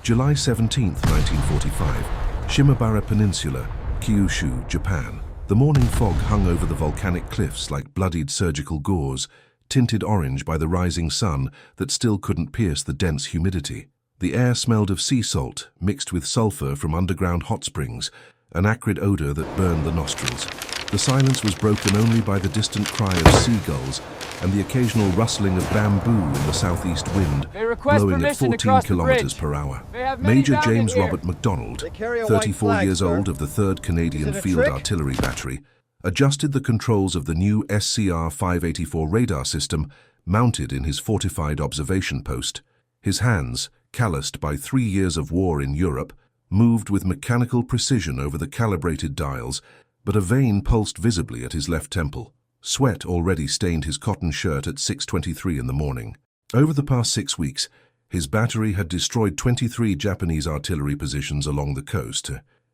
July 17, 1945, Shimabara Peninsula, Kyushu, Japan. The morning fog hung over the volcanic cliffs like bloodied surgical gauze, tinted orange by the rising sun that still couldn't pierce the dense humidity. The air smelled of sea salt, mixed with sulfur from underground hot springs, an acrid odor that burned the nostrils. The silence was broken only by the distant cry of seagulls and the occasional rustling of bamboo in the southeast wind, blowing at 14 kilometers per hour. Major James Robert MacDonald, 34 years old of the 3rd Canadian Field Artillery Battery, adjusted the controls of the new SCR-584 radar system mounted in his fortified observation post. His hands, calloused by 3 years of war in Europe, moved with mechanical precision over the calibrated dials, but a vein pulsed visibly at his left temple. Sweat already stained his cotton shirt at 6:23 in the morning. Over the past 6 weeks, his battery had destroyed 23 Japanese artillery positions along the coast.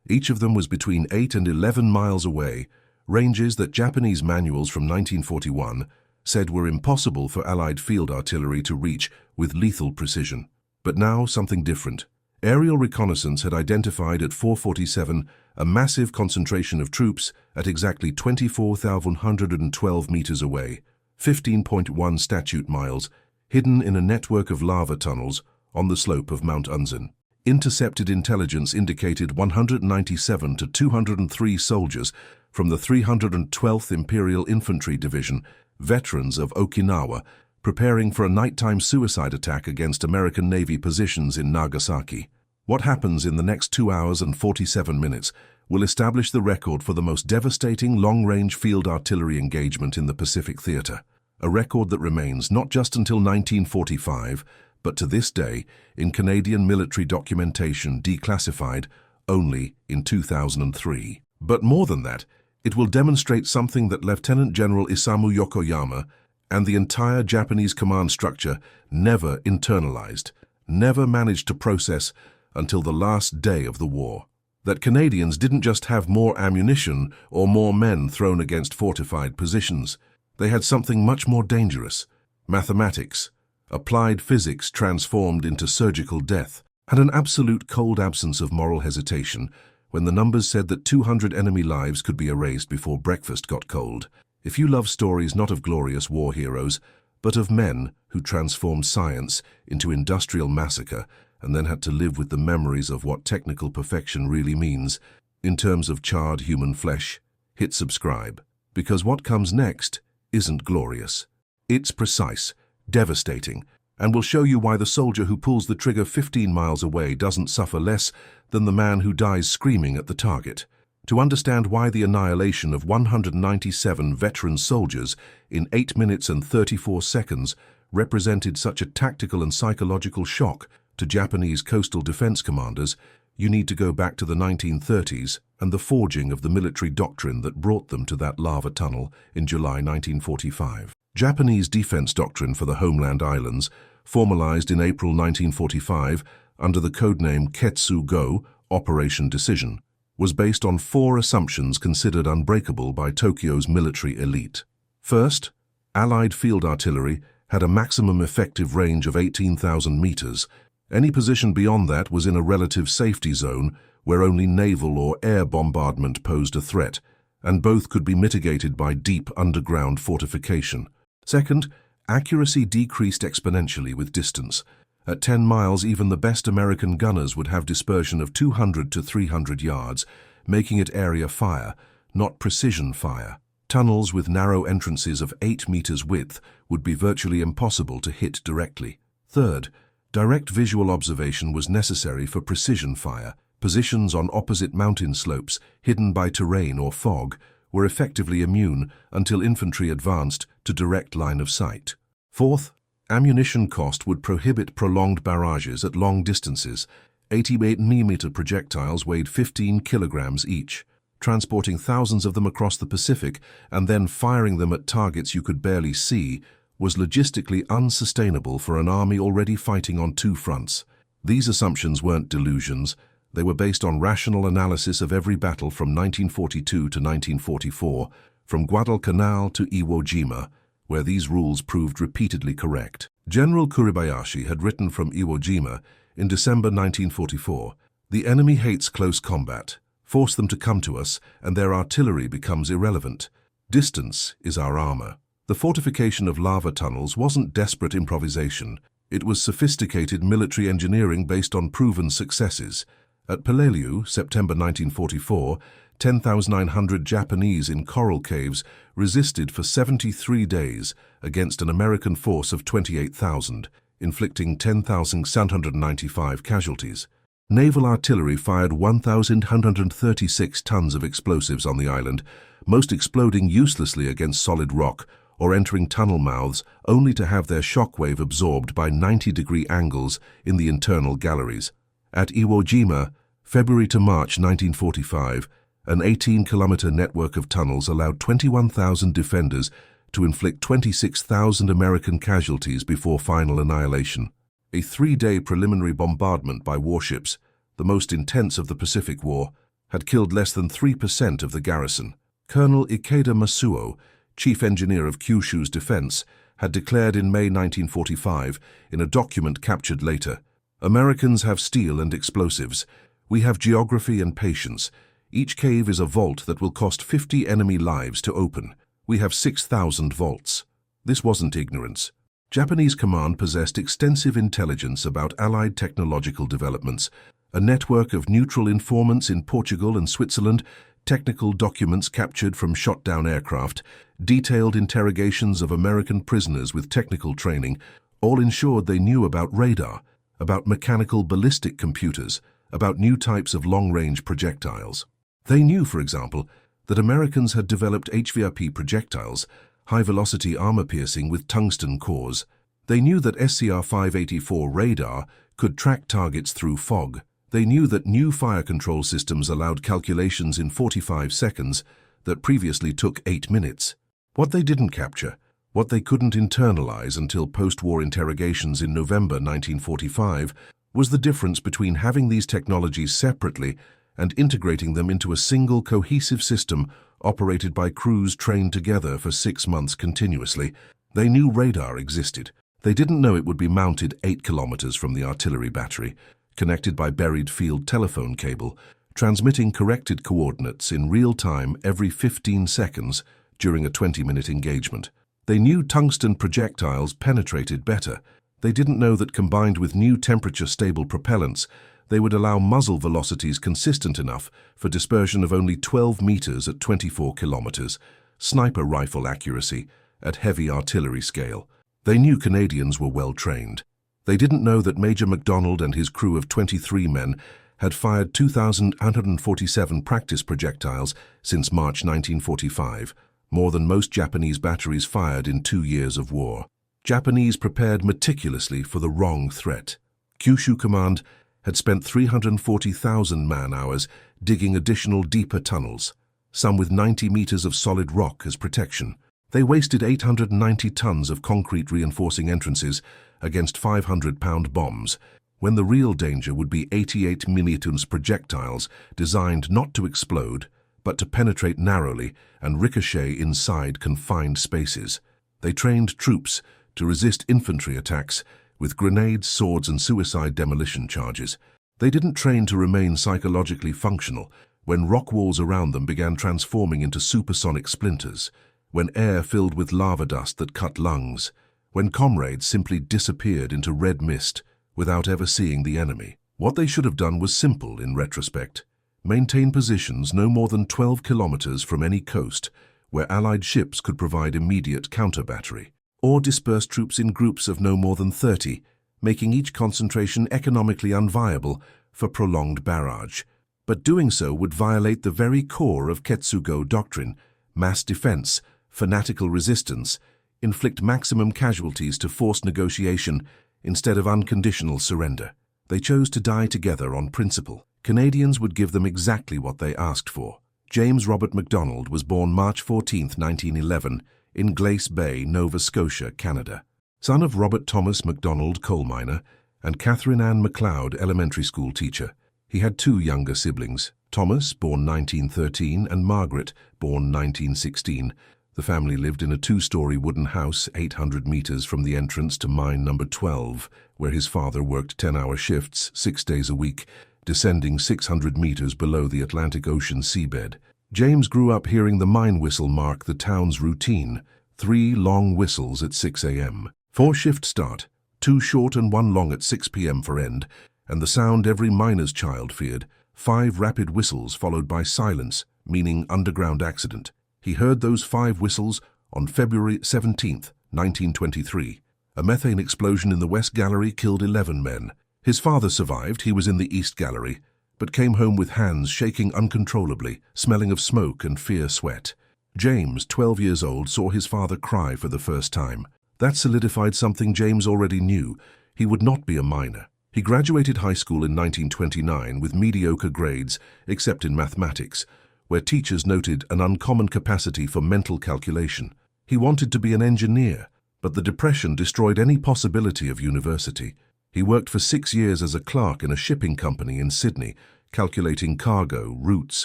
Each of them was between 8 and 11 miles away, ranges that Japanese manuals from 1941 said were impossible for Allied field artillery to reach with lethal precision. But now something different. Aerial reconnaissance had identified at 4:47 a massive concentration of troops at exactly 24,112 meters away, 15.1 statute miles, hidden in a network of lava tunnels on the slope of Mount Unzen. Intercepted intelligence indicated 197 to 203 soldiers from the 312th Imperial Infantry Division, veterans of Okinawa, preparing for a nighttime suicide attack against American Navy positions in Nagasaki. What happens in the next 2 hours and 47 minutes will establish the record for the most devastating long-range field artillery engagement in the Pacific Theater, a record that remains not just until 1945, but to this day in Canadian military documentation declassified only in 2003. But more than that, it will demonstrate something that Lieutenant General Isamu Yokoyama and the entire Japanese command structure never internalized, never managed to process until the last day of the war. That Canadians didn't just have more ammunition or more men thrown against fortified positions. They had something much more dangerous: mathematics, applied physics transformed into surgical death, and an absolute cold absence of moral hesitation when the numbers said that 200 enemy lives could be erased before breakfast got cold. If you love stories not of glorious war heroes, but of men who transformed science into industrial massacre and then had to live with the memories of what technical perfection really means in terms of charred human flesh, hit subscribe, because what comes next isn't glorious. It's precise, devastating, and will show you why the soldier who pulls the trigger 15 miles away doesn't suffer less than the man who dies screaming at the target. To understand why the annihilation of 197 veteran soldiers in 8 minutes and 34 seconds represented such a tactical and psychological shock to Japanese coastal defense commanders, you need to go back to the 1930s and the forging of the military doctrine that brought them to that lava tunnel in July 1945. Japanese defense doctrine for the homeland islands, formalized in April 1945 under the codename Ketsu-go, Operation Decision, was based on 4 assumptions considered unbreakable by Tokyo's military elite. First, Allied field artillery had a maximum effective range of 18,000 meters. Any position beyond that was in a relative safety zone where only naval or air bombardment posed a threat, and both could be mitigated by deep underground fortification. Second, accuracy decreased exponentially with distance. At 10 miles, even the best American gunners would have dispersion of 200 to 300 yards, making it area fire, not precision fire. Tunnels with narrow entrances of 8 meters width would be virtually impossible to hit directly. Third, direct visual observation was necessary for precision fire. Positions on opposite mountain slopes, hidden by terrain or fog, were effectively immune until infantry advanced to direct line of sight. Fourth, ammunition cost would prohibit prolonged barrages at long distances. 88mm projectiles weighed 15 kilograms each. Transporting thousands of them across the Pacific and then firing them at targets you could barely see was logistically unsustainable for an army already fighting on 2 fronts. These assumptions weren't delusions. They were based on rational analysis of every battle from 1942 to 1944, from Guadalcanal to Iwo Jima, where these rules proved repeatedly correct. General Kuribayashi had written from Iwo Jima, In December 1944, the enemy hates close combat. Force them to come to us, and their artillery becomes irrelevant. Distance is our armor. The fortification of lava tunnels wasn't desperate improvisation. It was sophisticated military engineering based on proven successes. At Peleliu, September 1944, 10,900 Japanese in coral caves resisted for 73 days against an American force of 28,000, inflicting 10,795 casualties. Naval artillery fired 1,136 tons of explosives on the island, most exploding uselessly against solid rock or entering tunnel mouths only to have their shockwave absorbed by 90-degree angles in the internal galleries. At Iwo Jima, February to March 1945, an 18-kilometer network of tunnels allowed 21,000 defenders to inflict 26,000 American casualties before final annihilation. A 3-day preliminary bombardment by warships, the most intense of the Pacific War, had killed less than 3% of the garrison. Colonel Ikeda Masuo, chief engineer of Kyushu's defense, had declared in May 1945, in a document captured later, "Americans have steel and explosives. We have geography and patience. Each cave is a vault that will cost 50 enemy lives to open. We have 6,000 vaults." This wasn't ignorance. Japanese command possessed extensive intelligence about Allied technological developments, a network of neutral informants in Portugal and Switzerland, technical documents captured from shot-down aircraft, detailed interrogations of American prisoners with technical training, all ensured they knew about radar, about mechanical ballistic computers, about new types of long-range projectiles. They knew, for example, that Americans had developed HVRP projectiles, high-velocity armor-piercing with tungsten cores. They knew that SCR-584 radar could track targets through fog. They knew that new fire control systems allowed calculations in 45 seconds that previously took 8 minutes. What they didn't capture, what they couldn't internalize until post-war interrogations in November 1945, was the difference between having these technologies separately and integrating them into a single cohesive system operated by crews trained together for 6 months continuously. They knew radar existed. They didn't know it would be mounted 8 kilometers from the artillery battery, connected by buried field telephone cable, transmitting corrected coordinates in real time every 15 seconds during a 20-minute engagement. They knew tungsten projectiles penetrated better. They didn't know that combined with new temperature-stable propellants, they would allow muzzle velocities consistent enough for dispersion of only 12 meters at 24 kilometers, sniper rifle accuracy at heavy artillery scale. They knew Canadians were well trained. They didn't know that Major MacDonald and his crew of 23 men had fired 2,147 practice projectiles since March 1945, more than most Japanese batteries fired in 2 years of war. Japanese prepared meticulously for the wrong threat. Kyushu Command had spent 340,000 man-hours digging additional deeper tunnels, some with 90 meters of solid rock as protection. They wasted 890 tons of concrete reinforcing entrances against 500-pound bombs, when the real danger would be 88 millitons projectiles designed not to explode, but to penetrate narrowly and ricochet inside confined spaces. They trained troops to resist infantry attacks with grenades, swords, and suicide demolition charges. They didn't train to remain psychologically functional when rock walls around them began transforming into supersonic splinters, when air filled with lava dust that cut lungs, when comrades simply disappeared into red mist without ever seeing the enemy. What they should have done was simple in retrospect: maintain positions no more than 12 kilometers from any coast where Allied ships could provide immediate counter-battery, or disperse troops in groups of no more than 30, making each concentration economically unviable for prolonged barrage. But doing so would violate the very core of Ketsugo doctrine: mass defense, fanatical resistance, inflict maximum casualties to forced negotiation instead of unconditional surrender. They chose to die together on principle. Canadians would give them exactly what they asked for. James Robert MacDonald was born March 14, 1911, in Glace Bay, Nova Scotia, Canada. Son of Robert Thomas MacDonald, coal miner, and Catherine Ann MacLeod, elementary school teacher. He had 2 younger siblings, Thomas, born 1913, and Margaret, born 1916. The family lived in a two-story wooden house 800 meters from the entrance to mine number 12, where his father worked 10-hour shifts 6 days a week, descending 600 meters below the Atlantic Ocean seabed. James grew up hearing the mine whistle mark the town's routine, 3 long whistles at 6 a.m. 4 shift start, 2 short and 1 long at 6 p.m. for end, and the sound every miner's child feared, 5 rapid whistles followed by silence, meaning underground accident. He heard those 5 whistles on February 17, 1923. A methane explosion in the West Gallery killed 11 men. His father survived, he was in the East Gallery, but came home with hands shaking uncontrollably, smelling of smoke and fierce sweat. James, 12 years old, saw his father cry for the first time. That solidified something James already knew. He would not be a miner. He graduated high school in 1929 with mediocre grades, except in mathematics, where teachers noted an uncommon capacity for mental calculation. He wanted to be an engineer, but the Depression destroyed any possibility of university. He worked for 6 years as a clerk in a shipping company in Sydney, calculating cargo, routes,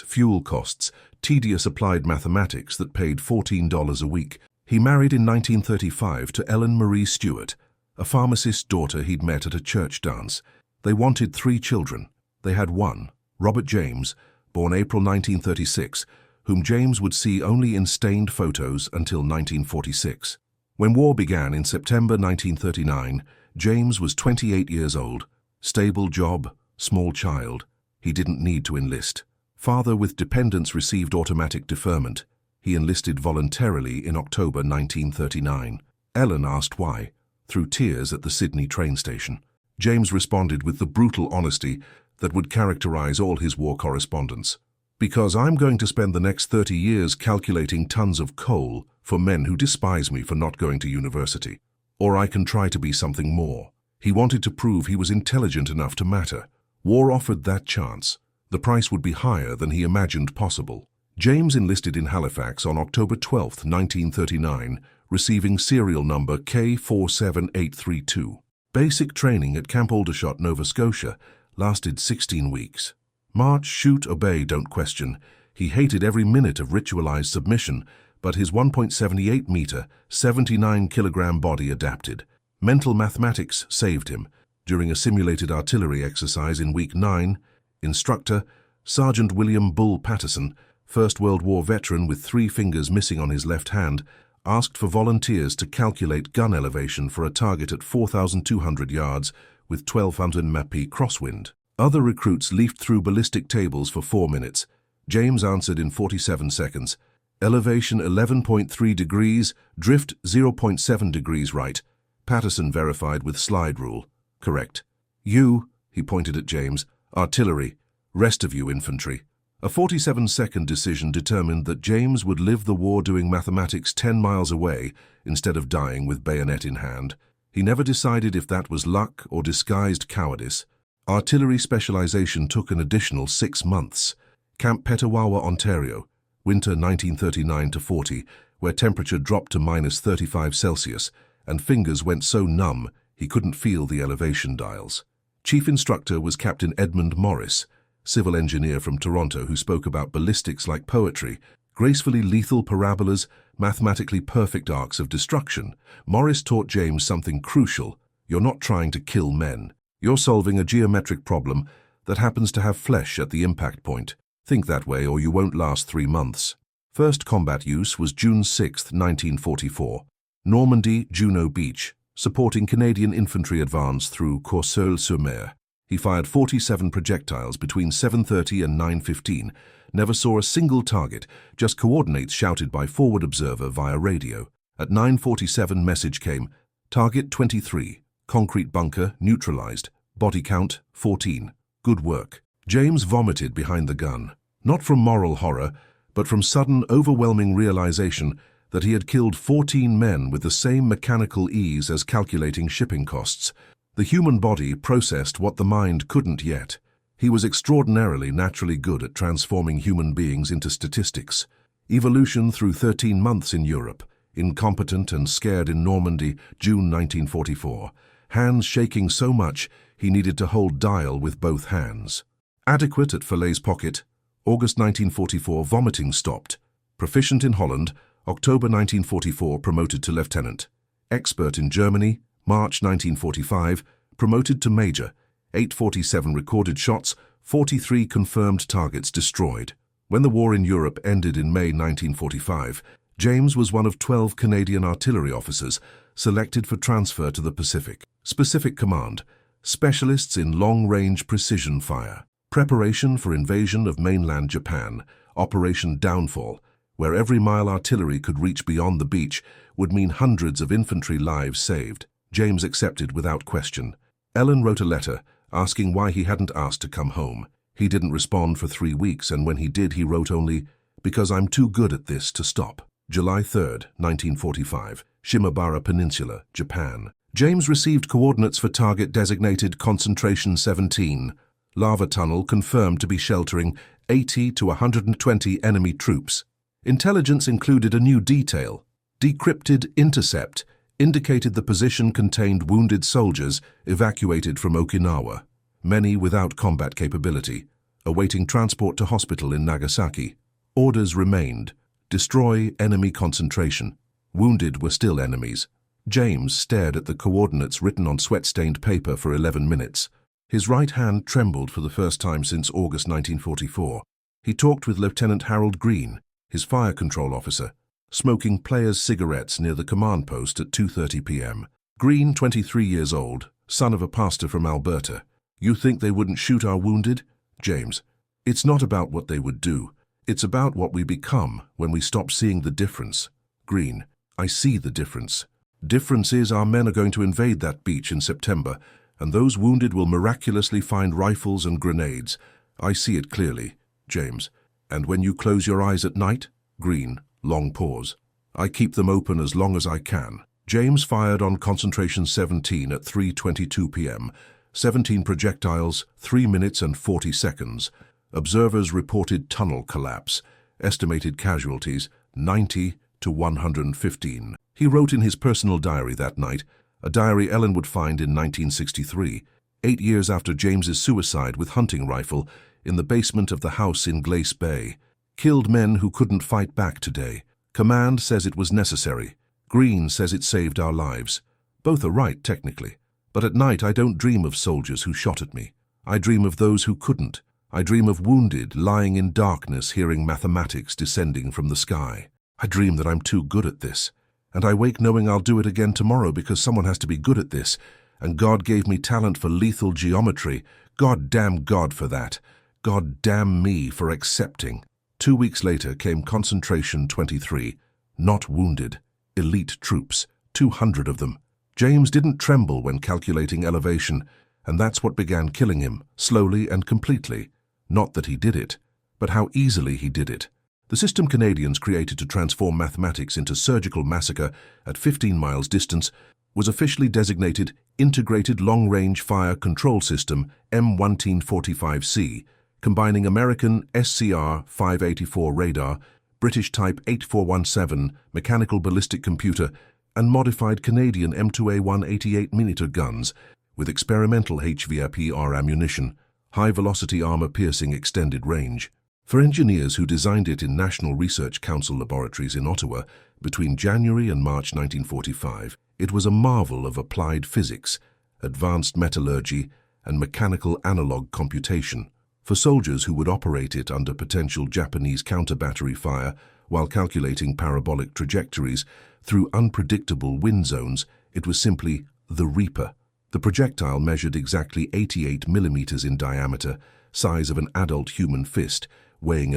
fuel costs, tedious applied mathematics that paid $14 a week. He married in 1935 to Ellen Marie Stewart, a pharmacist's daughter he'd met at a church dance. They wanted 3 children. They had one, Robert James, born April 1936, whom James would see only in stained photos until 1946. When war began in September 1939, James was 28 years old, stable job, small child. He didn't need to enlist. Father with dependents received automatic deferment. He enlisted voluntarily in October 1939. Ellen asked why, through tears at the Sydney train station. James responded with the brutal honesty that would characterize all his war correspondence. Because I'm going to spend the next 30 years calculating tons of coal for men who despise me for not going to university. Or I can try to be something more. He wanted to prove he was intelligent enough to matter. War offered that chance. The price would be higher than he imagined possible. James enlisted in Halifax on October 12, 1939, receiving serial number K47832. Basic training at Camp Aldershot, Nova Scotia, lasted 16 weeks. March, shoot, obey, don't question. He hated every minute of ritualized submission, but his 1.78-meter, 79-kilogram body adapted. Mental mathematics saved him. During a simulated artillery exercise in Week 9, instructor, Sergeant William Bull Patterson, First World War veteran with 3 fingers missing on his left hand, asked for volunteers to calculate gun elevation for a target at 4,200 yards with 1,200 mph crosswind. Other recruits leafed through ballistic tables for 4 minutes. James answered in 47 seconds. Elevation 11.3 degrees, drift 0.7 degrees right. Patterson verified with slide rule. Correct. You, he pointed at James, artillery. Rest of you, infantry. A 47-second decision determined that James would live the war doing mathematics 10 miles away instead of dying with bayonet in hand. He never decided if that was luck or disguised cowardice. Artillery specialization took an additional 6 months. Camp Petawawa, Ontario, winter 1939-40, where temperature dropped to -35 Celsius, and fingers went so numb he couldn't feel the elevation dials. Chief instructor was Captain Edmund Morris, civil engineer from Toronto who spoke about ballistics like poetry, gracefully lethal parabolas, mathematically perfect arcs of destruction. Morris taught James something crucial. You're not trying to kill men. You're solving a geometric problem that happens to have flesh at the impact point. Think that way or you won't last 3 months. First combat use was June 6, 1944. Normandy, Juno Beach, supporting Canadian infantry advance through Courseulles-sur-Mer. He fired 47 projectiles between 7:30 and 9:15, never saw a single target, just coordinates shouted by forward observer via radio. At 9:47 message came, target 23, concrete bunker neutralized, body count 14, good work. James vomited behind the gun, not from moral horror, but from sudden overwhelming realization that he had killed 14 men with the same mechanical ease as calculating shipping costs. The human body processed what the mind couldn't yet. He was extraordinarily naturally good at transforming human beings into statistics. Evolution through 13 months in Europe, incompetent and scared in Normandy, June 1944. Hands shaking so much he needed to hold dial with both hands. Adequate at Falaise Pocket, August 1944, vomiting stopped. Proficient in Holland, October 1944, promoted to lieutenant. Expert in Germany, March 1945, promoted to major. 847 recorded shots, 43 confirmed targets destroyed. When the war in Europe ended in May 1945, James was one of 12 Canadian artillery officers selected for transfer to the Pacific. Specific command, specialists in long-range precision fire. Preparation for invasion of mainland Japan, Operation Downfall, where every mile artillery could reach beyond the beach, would mean hundreds of infantry lives saved. James accepted without question. Ellen wrote a letter asking why he hadn't asked to come home. He didn't respond for 3 weeks, and when he did, he wrote only, "Because I'm too good at this to stop." July 3, 1945, Shimabara Peninsula, Japan. James received coordinates for target designated Concentration 17. Lava tunnel confirmed to be sheltering 80 to 120 enemy troops. Intelligence included a new detail. Decrypted intercept indicated the position contained wounded soldiers evacuated from Okinawa, many without combat capability, awaiting transport to hospital in Nagasaki. Orders remained: destroy enemy concentration. Wounded were still enemies. James stared at the coordinates written on sweat-stained paper for 11 minutes. His right hand trembled for the first time since August 1944. He talked with Lieutenant Harold Green, his fire control officer, smoking players' cigarettes near the command post at 2:30 p.m. Green, 23 years old, son of a pastor from Alberta. "You think they wouldn't shoot our wounded?" James: "It's not about what they would do. It's about what we become when we stop seeing the difference." Green: "I see the difference. Difference is our men are going to invade that beach in September, and those wounded will miraculously find rifles and grenades. I see it clearly." James: "And when you close your eyes at night?" Green: long pause. "I keep them open as long as I can." James fired on Concentration 17 at 3:22 p.m. 17 projectiles, 3 minutes and 40 seconds. Observers reported tunnel collapse. Estimated casualties, 90 to 115. He wrote in his personal diary that night, a diary Ellen would find in 1963, 8 years after James's suicide with hunting rifle in the basement of the house in Glace Bay. "Killed men who couldn't fight back today. Command says it was necessary. Green says it saved our lives. Both are right, technically. But at night I don't dream of soldiers who shot at me. I dream of those who couldn't. I dream of wounded lying in darkness hearing mathematics descending from the sky. I dream that I'm too good at this. And I wake knowing I'll do it again tomorrow because someone has to be good at this. And God gave me talent for lethal geometry. God damn God for that. God damn me for accepting." 2 weeks later came Concentration 23. Not wounded. Elite troops. 200 of them. James didn't tremble when calculating elevation, and that's what began killing him, slowly and completely. Not that he did it, but how easily he did it. The system Canadians created to transform mathematics into surgical massacre at 15 miles distance was officially designated Integrated Long-Range Fire Control System M1945C, combining American SCR-584 radar, British Type 8417 mechanical ballistic computer, and modified Canadian M2A1 88mm guns with experimental HVAPR ammunition, high-velocity armor-piercing extended range. For engineers who designed it in National Research Council laboratories in Ottawa between January and March 1945, it was a marvel of applied physics, advanced metallurgy, and mechanical analog computation. For soldiers who would operate it under potential Japanese counter-battery fire while calculating parabolic trajectories through unpredictable wind zones, it was simply the Reaper. The projectile measured exactly 88 millimeters in diameter, size of an adult human fist, weighing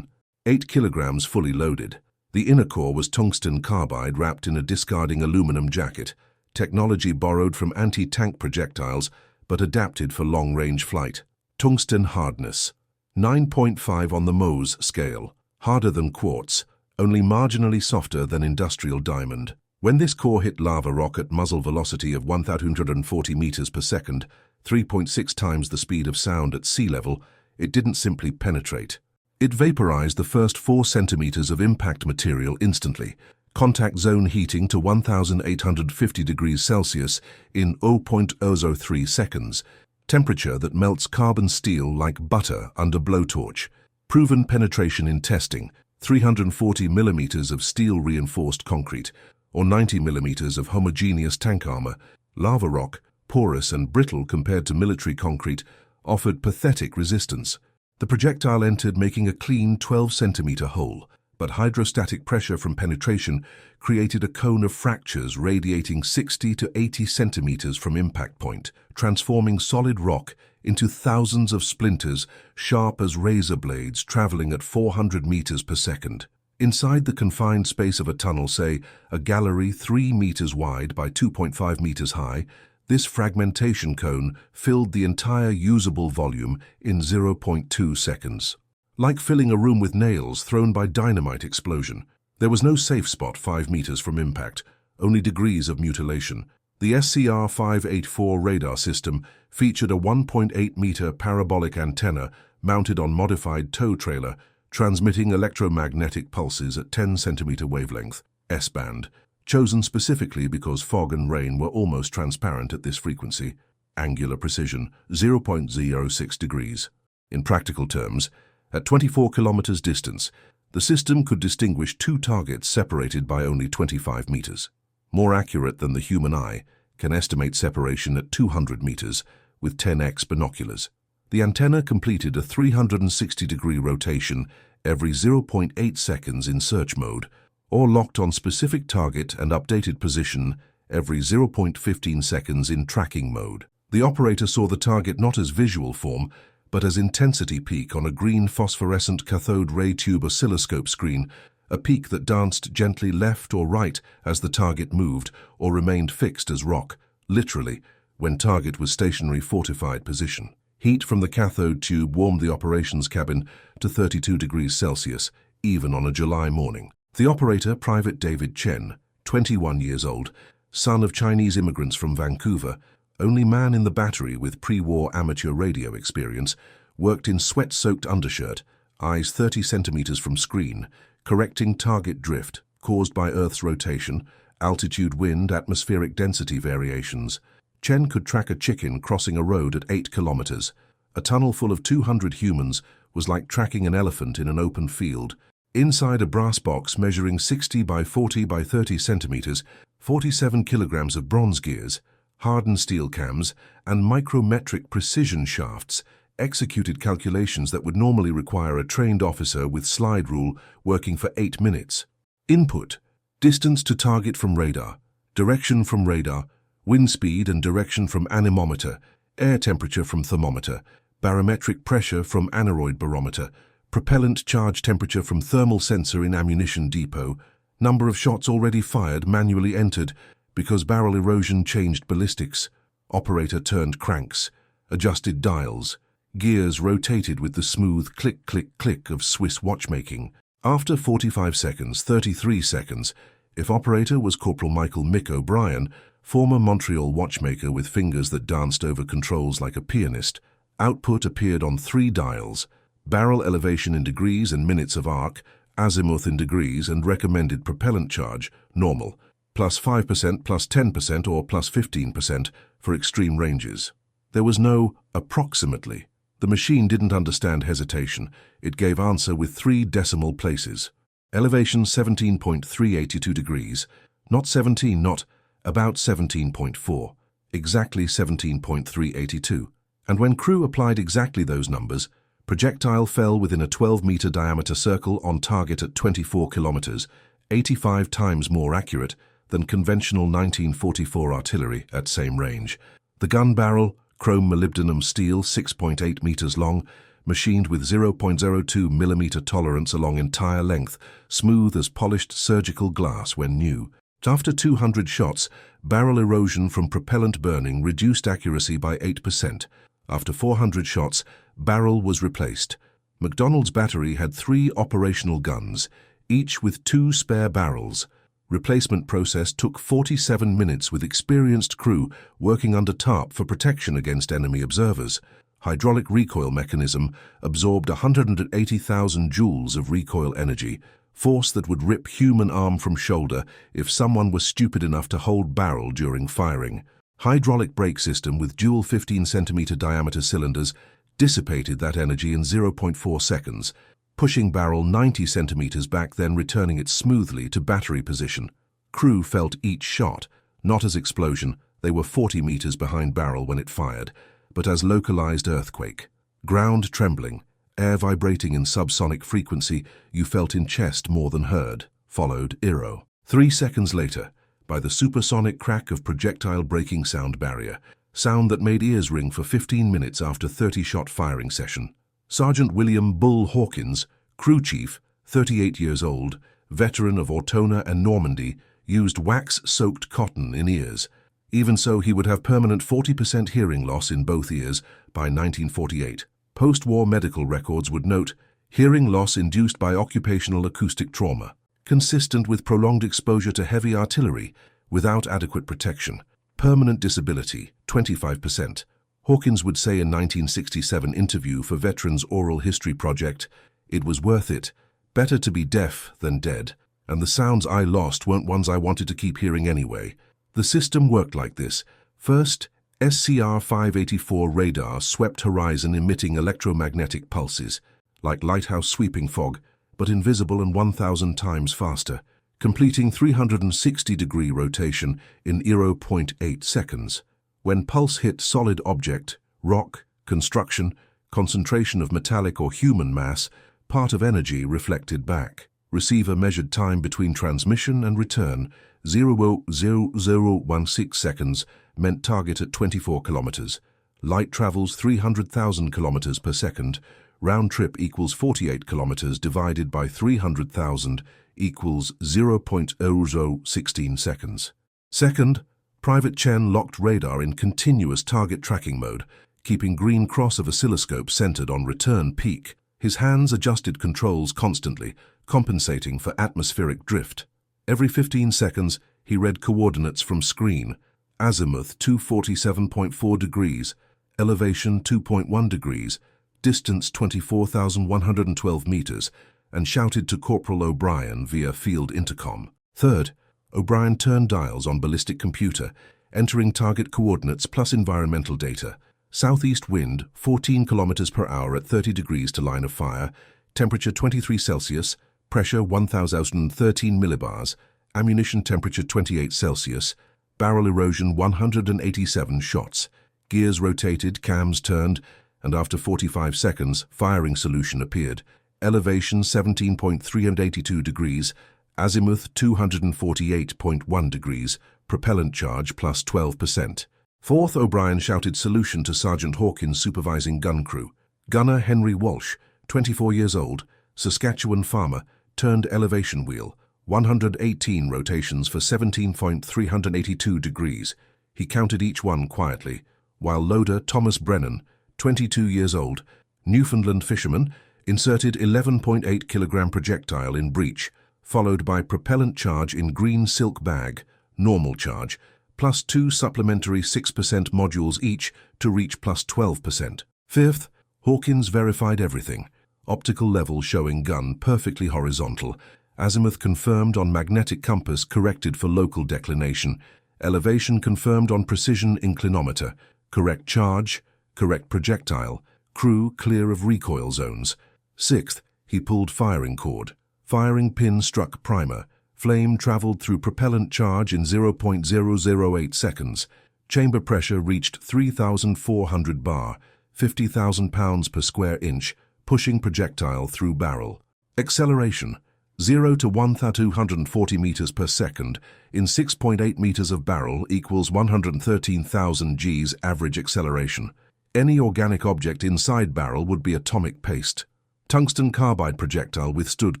8 kilograms fully loaded. The inner core was tungsten carbide wrapped in a discarding aluminum jacket, technology borrowed from anti-tank projectiles but adapted for long-range flight. Tungsten hardness, 9.5 on the Mohs scale, harder than quartz, only marginally softer than industrial diamond. When this core hit lava rock at muzzle velocity of 1,240 meters per second, 3.6 times the speed of sound at sea level, it didn't simply penetrate. It vaporized the first 4 centimeters of impact material instantly, contact zone heating to 1,850 degrees Celsius in 0.003 seconds, temperature that melts carbon steel like butter under blowtorch. Proven penetration in testing, 340 millimeters of steel-reinforced concrete, or 90 millimeters of homogeneous tank armor, lava rock, porous and brittle compared to military concrete, offered pathetic resistance. The projectile entered making a clean 12-centimeter hole, but hydrostatic pressure from penetration created a cone of fractures radiating 60 to 80 centimeters from impact point, transforming solid rock into thousands of splinters sharp as razor blades traveling at 400 meters per second. Inside the confined space of a tunnel, say a gallery 3 meters wide by 2.5 meters high, this fragmentation cone filled the entire usable volume in 0.2 seconds. Like filling a room with nails thrown by dynamite explosion. There was no safe spot 5 meters from impact, only degrees of mutilation. The SCR-584 radar system featured a 1.8-meter parabolic antenna mounted on modified tow trailer, transmitting electromagnetic pulses at 10-centimeter wavelength, S-band, chosen specifically because fog and rain were almost transparent at this frequency. Angular precision, 0.06 degrees. In practical terms, at 24 kilometers distance, the system could distinguish 2 targets separated by only 25 meters. More accurate than the human eye, can estimate separation at 200 meters with 10x binoculars. The antenna completed a 360-degree rotation every 0.8 seconds in search mode, or locked on specific target and updated position every 0.15 seconds in tracking mode. The operator saw the target not as visual form, but as intensity peak on a green phosphorescent cathode ray tube oscilloscope screen, a peak that danced gently left or right as the target moved or remained fixed as rock, literally, when target was stationary fortified position. Heat from the cathode tube warmed the operations cabin to 32 degrees Celsius, even on a July morning. The operator, Private David Chen, 21 years old, son of Chinese immigrants from Vancouver, only man in the battery with pre-war amateur radio experience, worked in sweat-soaked undershirt, eyes 30 centimeters from screen, correcting target drift caused by Earth's rotation, altitude, wind, atmospheric density variations. Chen could track a chicken crossing a road at 8 kilometers. A tunnel full of 200 humans was like tracking an elephant in an open field. Inside a brass box measuring 60 by 40 by 30 centimeters, 47 kilograms of bronze gears, hardened steel cams, and micrometric precision shafts executed calculations that would normally require a trained officer with slide rule working for 8 minutes. Input: distance to target from radar, direction from radar, wind speed and direction from anemometer, air temperature from thermometer, barometric pressure from aneroid barometer, propellant charge temperature from thermal sensor in ammunition depot, number of shots already fired manually entered because barrel erosion changed ballistics, operator turned cranks, adjusted dials, gears rotated with the smooth click-click-click of Swiss watchmaking. After 45 seconds, 33 seconds, if operator was Corporal Michael Mick O'Brien, former Montreal watchmaker with fingers that danced over controls like a pianist, output appeared on 3 dials, barrel elevation in degrees and minutes of arc, azimuth in degrees and recommended propellant charge, normal, plus 5%, plus 10% or plus 15% for extreme ranges. There was no approximately. The machine didn't understand hesitation. It gave answer with 3 decimal places. Elevation 17.382 degrees, not 17, not about 17.4, exactly 17.382. And when crew applied exactly those numbers, projectile fell within a 12-meter diameter circle on target at 24 kilometers, 85 times more accurate than conventional 1944 artillery at same range. The gun barrel, chrome molybdenum steel, 6.8 meters long, machined with 0.02 millimeter tolerance along entire length, smooth as polished surgical glass when new. After 200 shots, barrel erosion from propellant burning reduced accuracy by 8%. After 400 shots, barrel was replaced. McDonald's battery had 3 operational guns, each with 2 spare barrels. Replacement process took 47 minutes with experienced crew working under tarp for protection against enemy observers. Hydraulic recoil mechanism absorbed 180,000 joules of recoil energy, force that would rip human arm from shoulder if someone was stupid enough to hold barrel during firing. Hydraulic brake system with dual 15-centimeter diameter cylinders dissipated that energy in 0.4 seconds. pushing barrel 90 centimeters back, then returning it smoothly to battery position. Crew felt each shot, not as explosion, they were 40 meters behind barrel when it fired, but as localized earthquake. Ground trembling, air vibrating in subsonic frequency you felt in chest more than heard, followed IRO. 3 seconds later, by the supersonic crack of projectile breaking sound barrier, sound that made ears ring for 15 minutes after 30-shot firing session. Sergeant William Bull Hawkins, crew chief, 38 years old, veteran of Ortona and Normandy, used wax-soaked cotton in ears. Even so, he would have permanent 40% hearing loss in both ears by 1948. Post-war medical records would note hearing loss induced by occupational acoustic trauma, consistent with prolonged exposure to heavy artillery without adequate protection. Permanent disability, 25%. Hawkins would say in 1967 interview for Veterans Oral History Project, "It was worth it. Better to be deaf than dead. And the sounds I lost weren't ones I wanted to keep hearing anyway." The system worked like this. First, SCR-584 radar swept horizon emitting electromagnetic pulses, like lighthouse sweeping fog, but invisible and 1,000 times faster, completing 360-degree rotation in 0.8 seconds. When pulse hit solid object, rock, construction, concentration of metallic or human mass, part of energy reflected back. Receiver measured time between transmission and return, 0.0016 seconds, meant target at 24 kilometers. Light travels 300,000 kilometers per second. Round trip equals 48 kilometers divided by 300,000 equals 0.0016 seconds. Second, Private Chen locked radar in continuous target tracking mode, keeping green cross of oscilloscope centered on return peak. His hands adjusted controls constantly, compensating for atmospheric drift. Every 15 seconds, he read coordinates from screen: azimuth 247.4 degrees, elevation 2.1 degrees, distance 24,112 meters, and shouted to Corporal O'Brien via field intercom. Third, O'Brien turned dials on ballistic computer, entering target coordinates plus environmental data. Southeast wind, 14 kilometers per hour at 30 degrees to line of fire, temperature 23 Celsius, pressure 1,013 millibars, ammunition temperature 28 Celsius, barrel erosion 187 shots, gears rotated, cams turned, and after 45 seconds, firing solution appeared. Elevation 17.382 degrees, azimuth 248.1 degrees, propellant charge plus 12%. Fourth, O'Brien shouted solution to Sergeant Hawkins supervising gun crew. Gunner Henry Walsh, 24 years old, Saskatchewan farmer, turned elevation wheel, 118 rotations for 17.382 degrees. He counted each one quietly, while loader Thomas Brennan, 22 years old, Newfoundland fisherman, inserted 11.8 kilogram projectile in breech, followed by propellant charge in green silk bag, normal charge, plus 2 supplementary 6% modules each to reach plus 12%. Fifth, Hawkins verified everything. Optical level showing gun perfectly horizontal, azimuth confirmed on magnetic compass corrected for local declination, elevation confirmed on precision inclinometer, correct charge, correct projectile, crew clear of recoil zones. Sixth, he pulled firing cord. Firing pin struck primer. Flame traveled through propellant charge in 0.008 seconds. Chamber pressure reached 3,400 bar, 50,000 pounds per square inch, pushing projectile through barrel. Acceleration, 0 to 1,240 meters per second in 6.8 meters of barrel equals 113,000 Gs average acceleration. Any organic object inside barrel would be atomic paste. Tungsten carbide projectile withstood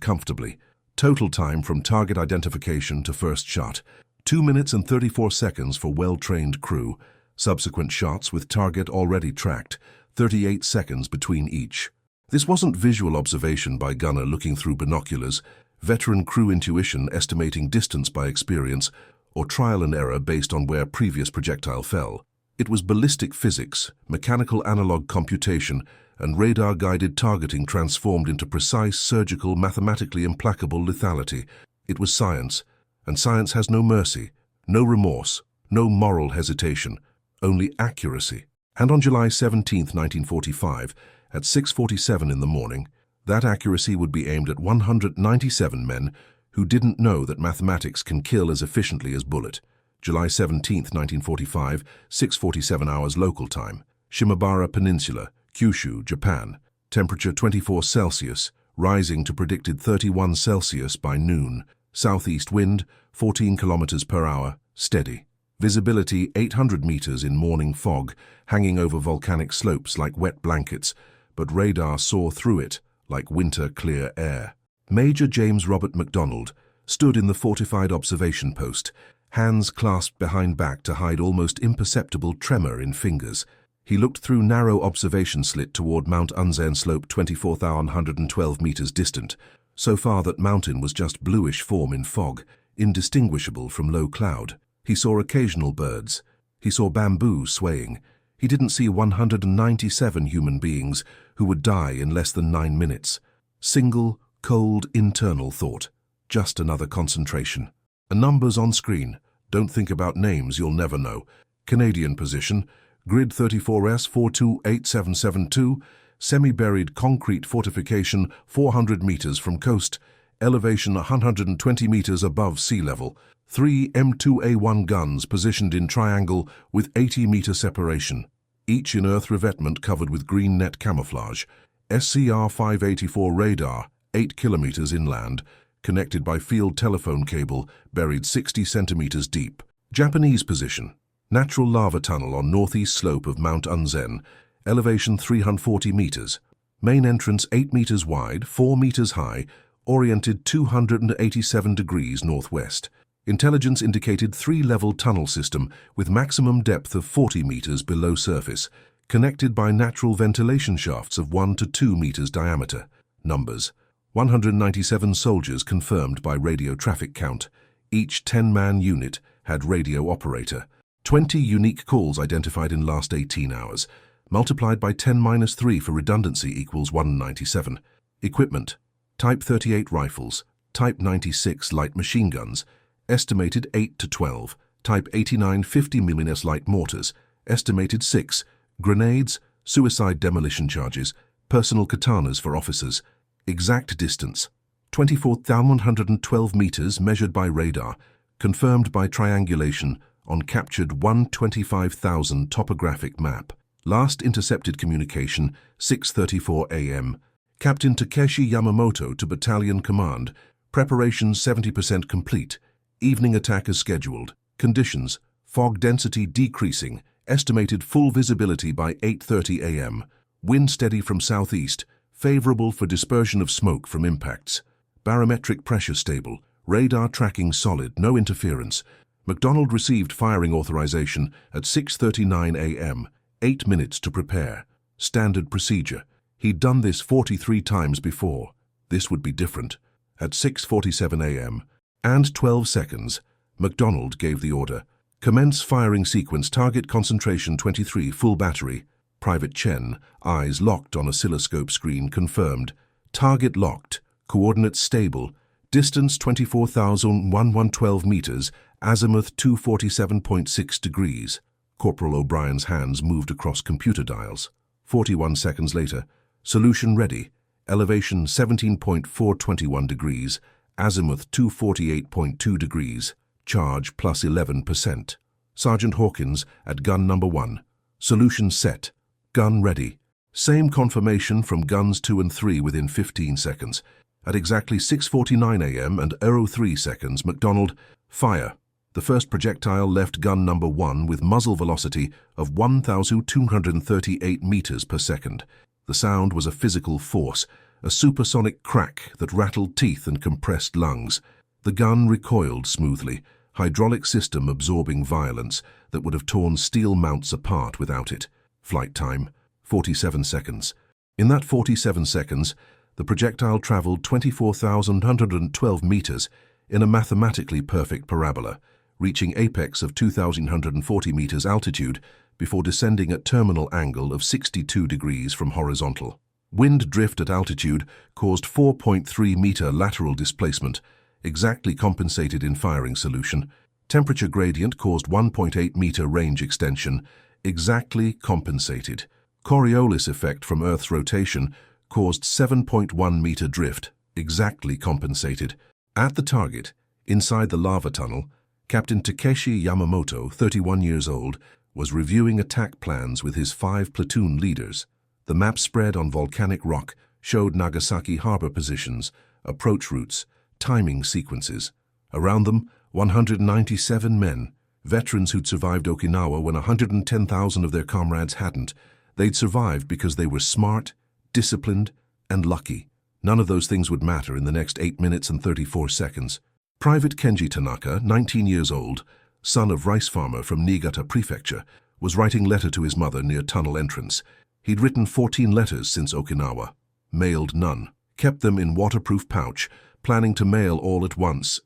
comfortably. Total time from target identification to first shot, 2 minutes and 34 seconds for well-trained crew. Subsequent shots with target already tracked, 38 seconds between each. This wasn't visual observation by gunner looking through binoculars, veteran crew intuition estimating distance by experience, or trial and error based on where previous projectile fell. It was ballistic physics, mechanical analog computation, and radar-guided targeting transformed into precise, surgical, mathematically implacable lethality. It was science, and science has no mercy, no remorse, no moral hesitation, only accuracy. And on July 17, 1945, at 6:47 in the morning, That accuracy would be aimed at 197 men who didn't know that mathematics can kill as efficiently as bullet. July 17, 1945, 6:47 hours local time. Shimabara Peninsula, Kyushu, Japan. Temperature 24 Celsius, rising to predicted 31 Celsius by noon. Southeast wind, 14 kilometers per hour, steady. Visibility 800 meters in morning fog, hanging over volcanic slopes like wet blankets, but radar saw through it like winter clear air. Major James Robert MacDonald stood in the fortified observation post, hands clasped behind back to hide almost imperceptible tremor in fingers. He looked through narrow observation slit toward Mount Unzen slope 24,112 meters distant, so far that mountain was just bluish form in fog, indistinguishable from low cloud. He saw occasional birds. He saw bamboo swaying. He didn't see 197 human beings who would die in less than 9 minutes. Single, cold, internal thought. Just another concentration. Numbers on screen. Don't think about names, you'll never know. Canadian position. Grid 34S 428772. Semi-buried concrete fortification 400 meters from coast. Elevation 120 meters above sea level. 3 M2A1 guns positioned in triangle with 80-meter separation, each in earth revetment covered with green net camouflage. SCR 584 radar, 8 kilometers inland, connected by field telephone cable buried 60 centimeters deep. Japanese position. Natural lava tunnel on northeast slope of Mount Unzen, elevation 340 meters. Main entrance 8 meters wide, 4 meters high, oriented 287 degrees northwest. Intelligence indicated 3-level tunnel system with maximum depth of 40 meters below surface, connected by natural ventilation shafts of 1 to 2 meters diameter. Numbers. 197 soldiers confirmed by radio traffic count. Each 10-man unit had radio operator. 20 unique calls identified in last 18 hours. Multiplied by 10-3 for redundancy equals 197. Equipment. Type 38 rifles. Type 96 light machine guns. Estimated 8 to 12, Type 89 50mm light mortars, estimated 6, grenades, suicide demolition charges, personal katanas for officers. Exact distance, 24,112 meters measured by radar, confirmed by triangulation on captured 125,000 topographic map. Last intercepted communication, 6:34 a.m. Captain Takeshi Yamamoto to Battalion Command, preparations 70% complete. Evening attack as scheduled. Conditions, fog density decreasing, estimated full visibility by 8:30 a.m. Wind steady from southeast, favorable for dispersion of smoke from impacts. Barometric pressure stable, radar tracking solid, no interference. MacDonald received firing authorization at 6:39 a.m., 8 minutes to prepare. Standard procedure. He'd done this 43 times before. This would be different. At 6:47 a.m., and 12 seconds, MacDonald gave the order. Commence firing sequence, target concentration 23, full battery. Private Chen, eyes locked on oscilloscope screen, confirmed. Target locked, coordinates stable, distance 24,112 meters, azimuth 247.6 degrees. Corporal O'Brien's hands moved across computer dials. 41 seconds later, solution ready, elevation 17.421 degrees, azimuth 248.2 degrees, charge plus 11%. Sergeant Hawkins at gun number 1. Solution set. Gun ready. Same confirmation from guns 2 and 3 within 15 seconds. At exactly 6:49 a.m. and 03 seconds, MacDonald, fire. The first projectile left gun number 1 with muzzle velocity of 1,238 meters per second. The sound was a physical force, a supersonic crack that rattled teeth and compressed lungs. The gun recoiled smoothly, hydraulic system absorbing violence that would have torn steel mounts apart without it. Flight time, 47 seconds. In that 47 seconds, the projectile traveled 24,112 meters in a mathematically perfect parabola, reaching apex of 2,140 meters altitude before descending at terminal angle of 62 degrees from horizontal. Wind drift at altitude caused 4.3-meter lateral displacement, exactly compensated in firing solution. Temperature gradient caused 1.8-meter range extension, exactly compensated. Coriolis effect from Earth's rotation caused 7.1-meter drift, exactly compensated. At the target, inside the lava tunnel, Captain Takeshi Yamamoto, 31 years old, was reviewing attack plans with his 5 platoon leaders. The map spread on volcanic rock showed Nagasaki harbor positions, approach routes, timing sequences. Around them, 197 men, veterans who'd survived Okinawa when 110,000 of their comrades hadn't. They'd survived because they were smart, disciplined, and lucky. None of those things would matter in the next 8 minutes and 34 seconds. Private Kenji Tanaka, 19 years old, son of rice farmer from Niigata Prefecture, was writing letter to his mother near tunnel entrance. He'd written 14 letters since Okinawa, mailed none, kept them in waterproof pouch, planning to mail all at once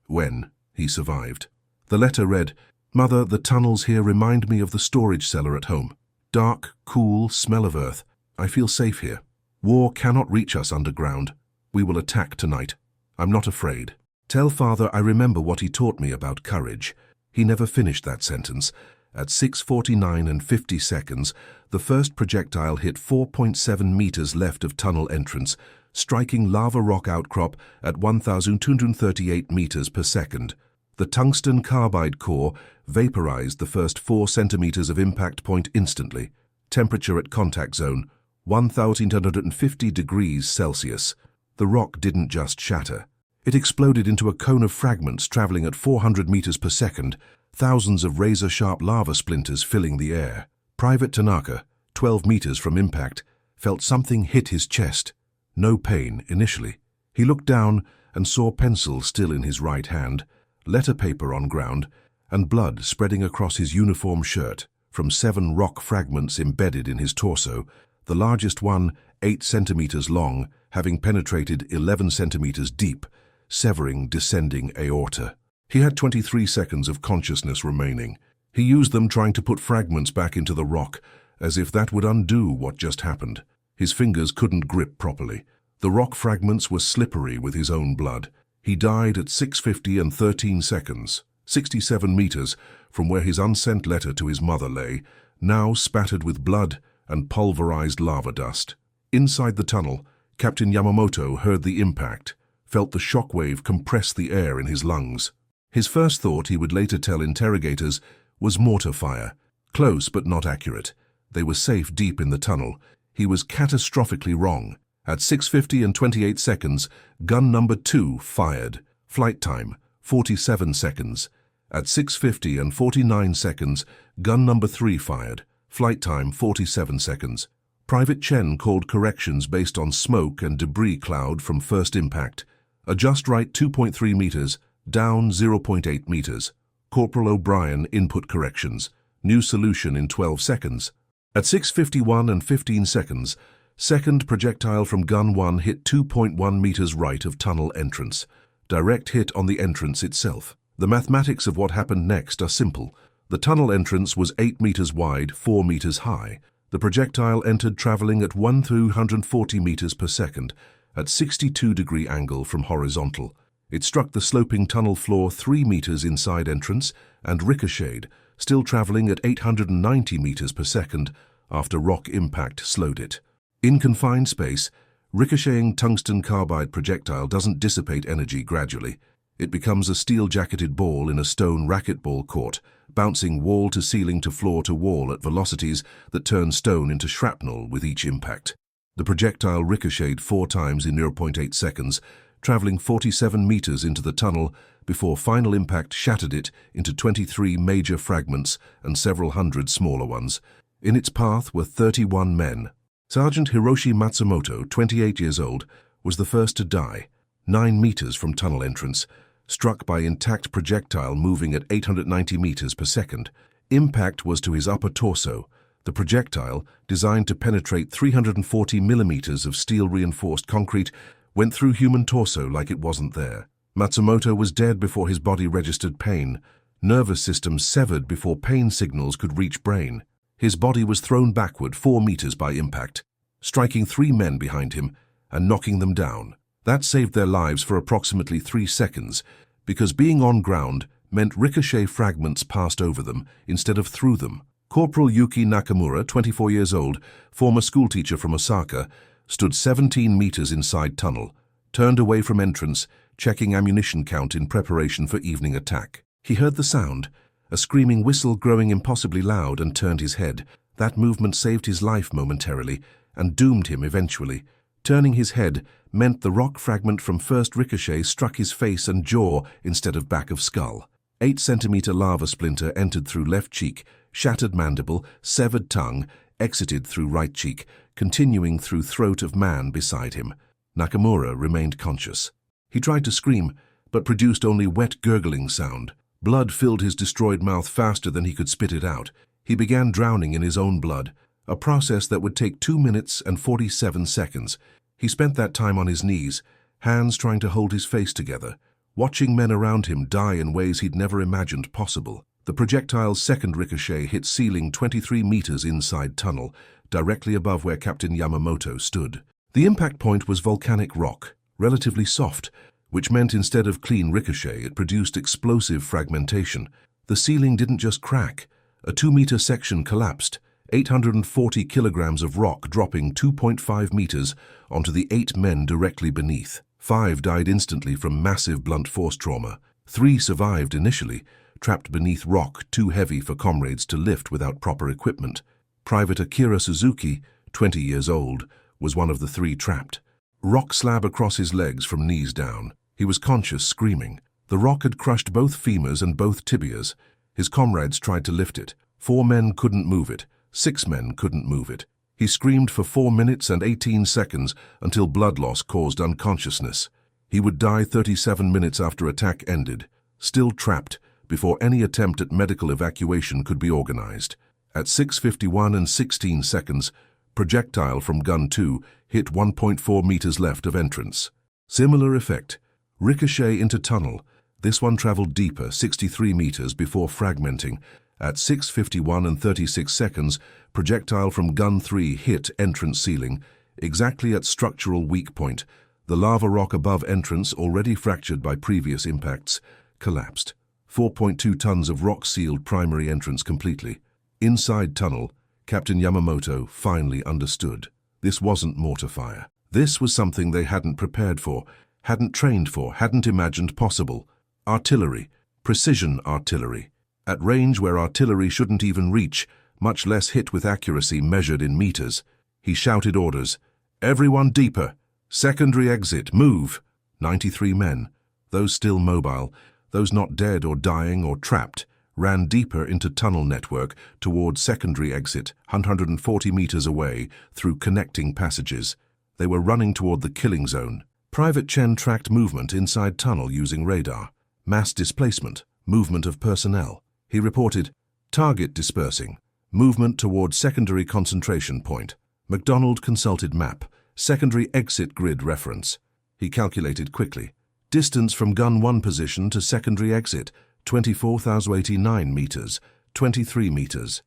when he survived. The letter read, "Mother, the tunnels here remind me of the storage cellar at home. Dark, cool, smell of earth. I feel safe here. War cannot reach us underground. We will attack tonight. I'm not afraid. Tell father I remember what he taught me about courage." He never finished that sentence. At 6:49 and 50 seconds, the first projectile hit 4.7 meters left of tunnel entrance, striking lava rock outcrop at 1,238 meters per second. The tungsten carbide core vaporized the first 4 centimeters of impact point instantly. Temperature at contact zone, 1,850 degrees Celsius. The rock didn't just shatter. It exploded into a cone of fragments traveling at 400 meters per second, thousands of razor-sharp lava splinters filling the air. Private Tanaka, 12 meters from impact, felt something hit his chest. No pain initially. He looked down and saw pencil still in his right hand, letter paper on ground, and blood spreading across his uniform shirt from 7 rock fragments embedded in his torso, the largest one 8 centimeters long, having penetrated 11 centimeters deep, severing descending aorta. He had 23 seconds of consciousness remaining. He used them trying to put fragments back into the rock, as if that would undo what just happened. His fingers couldn't grip properly. The rock fragments were slippery with his own blood. He died at 6:50 and 13 seconds, 67 meters from where his unsent letter to his mother lay, now spattered with blood and pulverized lava dust. Inside the tunnel, Captain Yamamoto heard the impact, felt the shockwave compress the air in his lungs. His first thought, he would later tell interrogators, was mortar fire. Close but not accurate. They were safe deep in the tunnel. He was catastrophically wrong. At 6:50 and 28 seconds, gun number 2 fired. Flight time, 47 seconds. At 6:50 and 49 seconds, gun number 3 fired. Flight time, 47 seconds. Private Chen called corrections based on smoke and debris cloud from first impact. Adjust right 2.3 meters, down 0.8 meters. Corporal O'Brien input corrections. New solution in 12 seconds. At 6:51 and 15 seconds, second projectile from gun 1 hit 2.1 meters right of tunnel entrance. Direct hit on the entrance itself. The mathematics of what happened next are simple. The tunnel entrance was 8 meters wide, 4 meters high. The projectile entered traveling at 1,240 meters per second, at 62-degree angle from horizontal. It struck the sloping tunnel floor 3 meters inside entrance and ricocheted, still traveling at 890 meters per second after rock impact slowed it. In confined space, ricocheting tungsten carbide projectile doesn't dissipate energy gradually. It becomes a steel-jacketed ball in a stone racquetball court, bouncing wall to ceiling to floor to wall at velocities that turn stone into shrapnel with each impact. The projectile ricocheted 4 times in 0.8 seconds, traveling 47 meters into the tunnel before final impact shattered it into 23 major fragments and several hundred smaller ones. In its path were 31 men. Sergeant Hiroshi Matsumoto, 28 years old, was the first to die, 9 meters from tunnel entrance, struck by intact projectile moving at 890 meters per second. Impact was to his upper torso. The projectile, designed to penetrate 340 millimeters of steel-reinforced concrete, went through human torso like it wasn't there. Matsumoto was dead before his body registered pain. Nervous system severed before pain signals could reach brain. His body was thrown backward 4 meters by impact, striking 3 men behind him and knocking them down. That saved their lives for approximately 3 seconds, because being on ground meant ricochet fragments passed over them instead of through them. Corporal Yuki Nakamura, 24 years old, former schoolteacher from Osaka, stood 17 meters inside tunnel, turned away from entrance, checking ammunition count in preparation for evening attack. He heard the sound, a screaming whistle growing impossibly loud, and turned his head. That movement saved his life momentarily and doomed him eventually. Turning his head meant the rock fragment from first ricochet struck his face and jaw instead of back of skull. 8-centimeter lava splinter entered through left cheek, shattered mandible, severed tongue, exited through right cheek, continuing through throat of man beside him. Nakamura remained conscious. He tried to scream, but produced only wet gurgling sound. Blood filled his destroyed mouth faster than he could spit it out. He began drowning in his own blood, a process that would take 2 minutes and 47 seconds. He spent that time on his knees, hands trying to hold his face together, watching men around him die in ways he'd never imagined possible. The projectile's second ricochet hit ceiling 23 meters inside tunnel, directly above where Captain Yamamoto stood. The impact point was volcanic rock, relatively soft, which meant instead of clean ricochet, it produced explosive fragmentation. The ceiling didn't just crack. A 2-meter section collapsed, 840 kilograms of rock dropping 2.5 meters onto the 8 men directly beneath. 5 died instantly from massive blunt force trauma. 3 survived initially, trapped beneath rock too heavy for comrades to lift without proper equipment. Private Akira Suzuki, 20 years old, was one of the 3 trapped. Rock slab across his legs from knees down. He was conscious, screaming. The rock had crushed both femurs and both tibias. His comrades tried to lift it. 4 men couldn't move it. 6 men couldn't move it. He screamed for 4 minutes and 18 seconds until blood loss caused unconsciousness. He would die 37 minutes after attack ended, still trapped, before any attempt at medical evacuation could be organized. At 6:51 and 16 seconds, projectile from gun 2 hit 1.4 meters left of entrance. Similar effect. Ricochet into tunnel. This one traveled deeper, 63 meters, before fragmenting. At 6:51 and 36 seconds, projectile from gun 3 hit entrance ceiling, exactly at structural weak point. The lava rock above entrance, already fractured by previous impacts, collapsed. 4.2 tons of rock sealed primary entrance completely. Inside tunnel, Captain Yamamoto finally understood. This wasn't mortar fire. This was something they hadn't prepared for, hadn't trained for, hadn't imagined possible. Artillery, precision artillery. At range where artillery shouldn't even reach, much less hit with accuracy measured in meters. He shouted orders. Everyone deeper. Secondary exit, move. 93 men, those still mobile, those not dead or dying or trapped, ran deeper into tunnel network toward secondary exit, 140 meters away, through connecting passages. They were running toward the killing zone. Private Chen tracked movement inside tunnel using radar. Mass displacement, movement of personnel. He reported, target dispersing, movement toward secondary concentration point. MacDonald consulted map, secondary exit grid reference. He calculated quickly. Distance from gun 1 position to secondary exit, 24,089 meters, 23 meters.